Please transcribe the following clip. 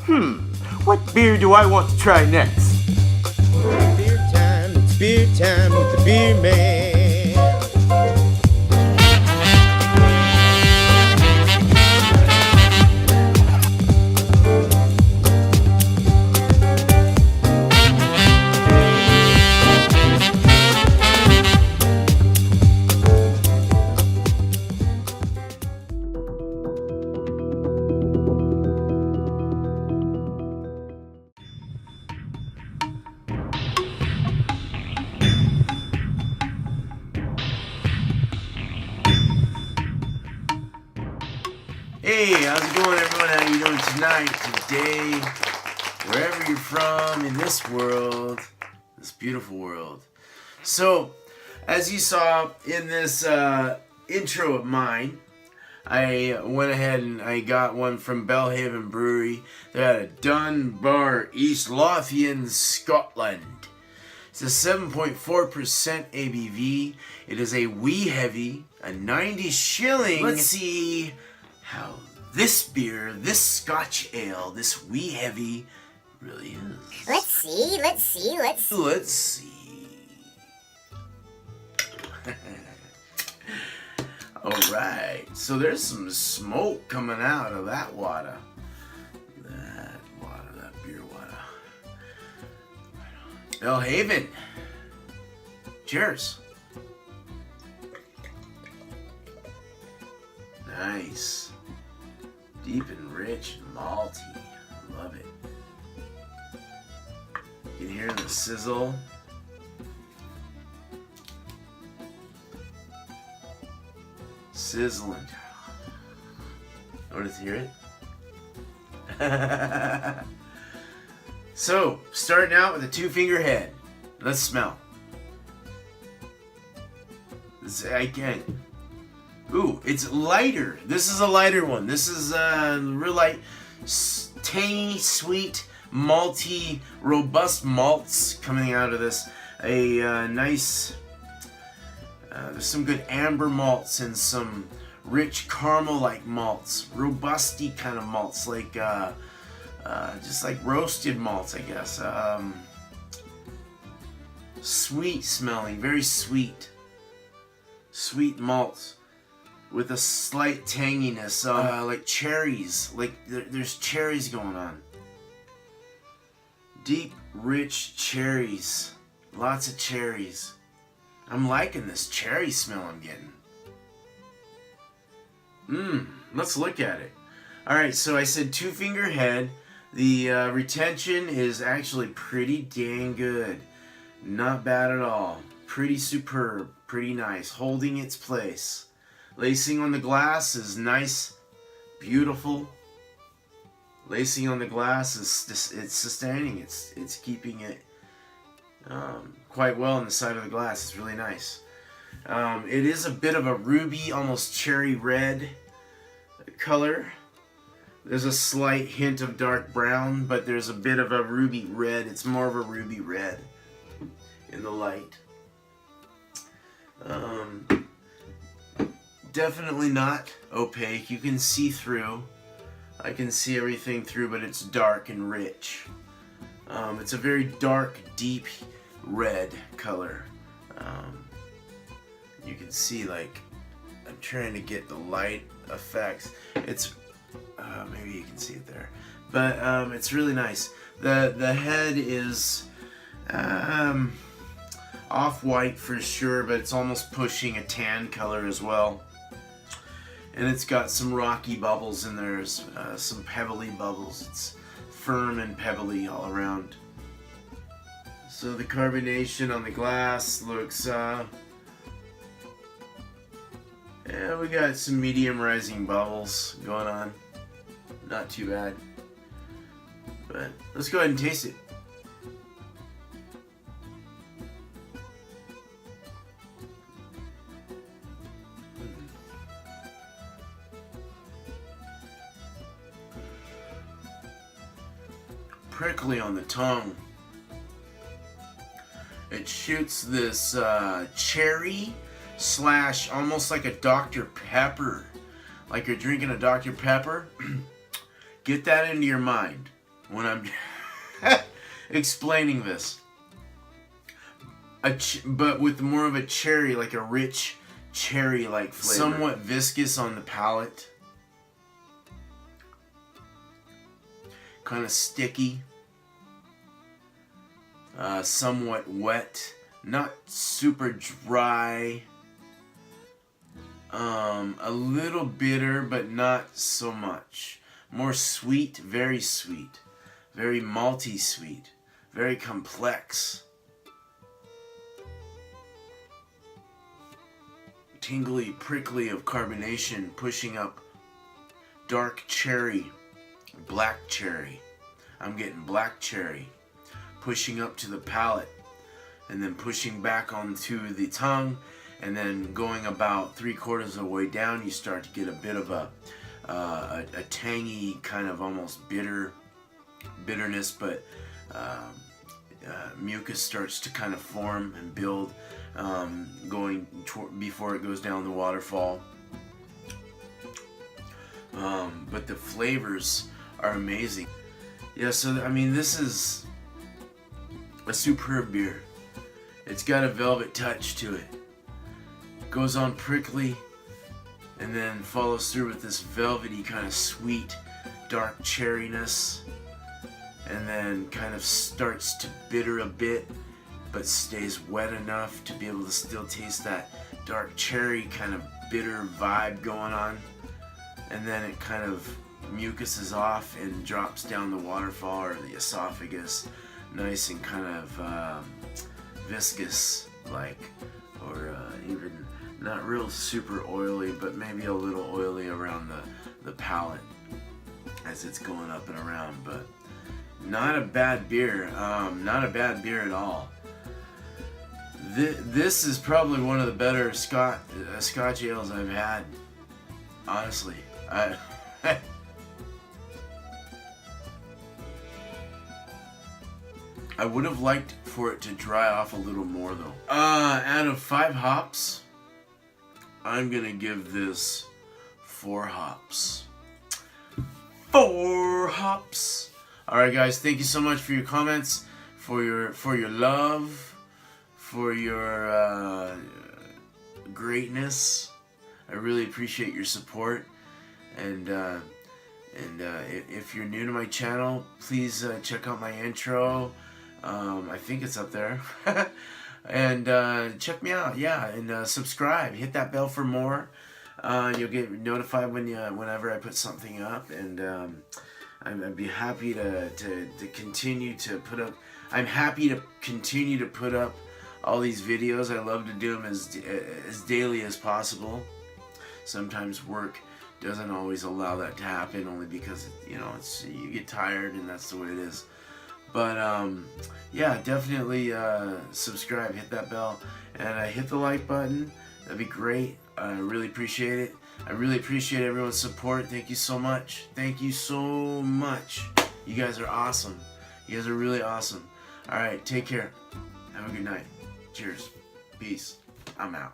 What beer do I want to try next? It's beer time with the beer man. Hey, how's it going, everyone? How you doing tonight, today, wherever you're from in this world, this beautiful world? So, as you saw in this intro of mine, I went ahead and I got one from Belhaven Brewery. They're out of Dunbar, East Lothian, Scotland. It's a 7.4% ABV. It is a wee heavy, a 90 shilling. Let's see how this beer, this Scotch ale, this wee heavy really is. Let's see. Let's see. Alright, so there's some smoke coming out of that water. That beer water. Belhaven. Cheers. Nice. Deep and rich and malty. Love it. You can hear the sizzle. Sizzling. Want to hear it? So, starting out with a 2-finger head. Let's smell. I can't. Ooh, it's lighter. This is a lighter one. This is real light, tangy, sweet, malty, robust malts coming out of this. A nice. There's some good amber malts and some rich caramel-like malts, robusty kind of malts, like just like roasted malts, I guess. Sweet smelling, very sweet malts with a slight tanginess, like cherries, like there's cherries going on. Deep, rich cherries, lots of cherries. I'm liking this cherry smell I'm getting. Let's look at it. Alright, so I said 2-finger head. The retention is actually pretty dang good. Not bad at all. Pretty superb. Pretty nice. Holding its place. Lacing on the glass is nice. Beautiful. Lacing on the glass is it's sustaining. It's keeping it quite well on the side of the glass. It's really nice. It is a bit of a ruby, almost cherry red color. There's a slight hint of dark brown, but there's a bit of a ruby red. It's more of a ruby red in the light. Definitely not opaque. You can see through. I can see everything through, but it's dark and rich. It's a very dark, deep red color. You can see, like, I'm trying to get the light effects. It's maybe you can see it there, but it's really nice. The head is off-white for sure, but it's almost pushing a tan color as well. And it's got some rocky bubbles in there, some pebbly bubbles. It's firm and pebbly all around. So the carbonation on the glass looks, yeah, we got some medium rising bubbles going on. Not too bad. But let's go ahead and taste it. Prickly on the tongue. It shoots this cherry slash almost like a Dr. Pepper. Like you're drinking a Dr. Pepper. Get that into your mind. when I'm explaining this. But with more of a cherry, like a rich cherry-like flavor. Somewhat viscous on the palate. Kind of sticky. Somewhat wet. Not super dry. A little bitter, but not so much. More sweet, very sweet. Very malty sweet. Very complex. Tingly, prickly of carbonation, pushing up dark cherry, black cherry. I'm getting black cherry. Pushing up to the palate, and then pushing back onto the tongue, and then going about 3/4 of the way down, you start to get a bit of a tangy, kind of almost bitterness, but mucus starts to kind of form and build, before it goes down the waterfall. But the flavors are amazing. Yeah, so I mean, this is a superb beer. It's got a velvet touch to it. Goes on prickly and then follows through with this velvety kind of sweet dark cherryness, and then kind of starts to bitter a bit but stays wet enough to be able to still taste that dark cherry kind of bitter vibe going on, and then it kind of mucuses off and drops down the waterfall or the esophagus, nice and kind of viscous like, or even not real super oily, but maybe a little oily around the palate as it's going up and around. But not a bad beer, not a bad beer at all. This is probably one of the better Scotch ales I've had, honestly. I would have liked for it to dry off a little more though. Out of 5 hops, I'm gonna give this 4 hops. 4 hops. Alright guys, thank you so much for your comments, for your love, for your greatness. I really appreciate your support. And if you're new to my channel, please check out my intro. I think it's up there. And check me out, yeah, and subscribe. Hit that bell for more. You'll get notified whenever I put something up, and I'd be happy to continue to put up. I'm happy to continue to put up all these videos. I love to do them as daily as possible. Sometimes work doesn't always allow that to happen, only because you get tired, and that's the way it is. But yeah, definitely subscribe, hit that bell, and hit the like button. That'd be great. I really appreciate it. I really appreciate everyone's support. Thank you so much. Thank you so much. You guys are awesome. You guys are really awesome. All right, take care. Have a good night. Cheers. Peace. I'm out.